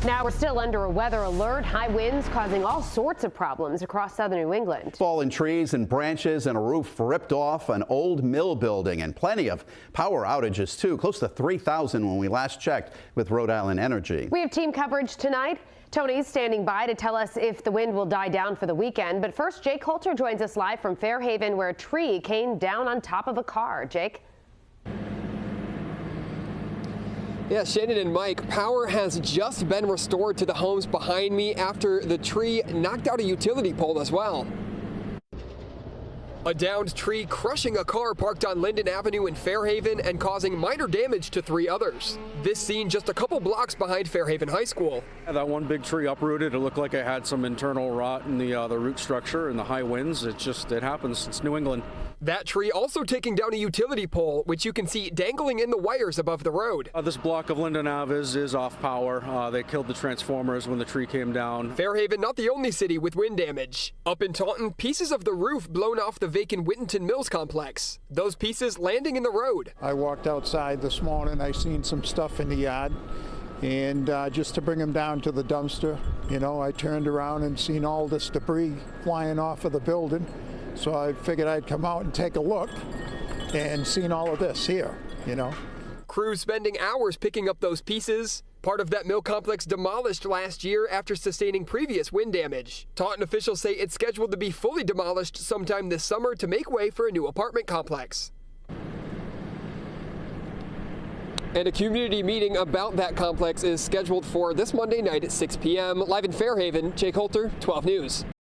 Now we're still under a weather alert. High winds causing all sorts of problems across southern New England. Fallen trees and branches and a roof ripped off an old mill building, and plenty of power outages too. Close to 3,000 when we last checked with Rhode Island Energy. We have team coverage tonight. Tony's standing by to tell us if the wind will die down for the weekend. But first, Jake Coulter joins us live from Fairhaven, where a tree came down on top of a car. Jake? Yeah, Shannon and Mike, power has just been restored to the homes behind me after the tree knocked out a utility pole as well. A downed tree crushing a car parked on Linden Avenue in Fairhaven and causing minor damage to 3 others. This scene just a couple blocks behind Fairhaven High School. That one big tree uprooted. It looked like it had some internal rot in the root structure and the high winds. It happens. It's New England. That tree also taking down a utility pole, which you can see dangling in the wires above the road. This block of Linden Ave is off power. They killed the transformers when the tree came down. Fairhaven not the only city with wind damage. Up in Taunton, pieces of the roof blown off the vacant Whittington Mills complex. Those pieces landing in the road. I walked outside this morning. I seen some stuff in the yard. And just to bring them down to the dumpster, I turned around and seen all this debris flying off of the building. So I figured I'd come out and take a look and seen all of this here, Crews spending hours picking up those pieces. Part of that mill complex demolished last year after sustaining previous wind damage. Taunton officials say it's scheduled to be fully demolished sometime this summer to make way for a new apartment complex. And a community meeting about that complex is scheduled for this Monday night at 6 p.m. Live in Fairhaven, Jake Coulter, 12 News.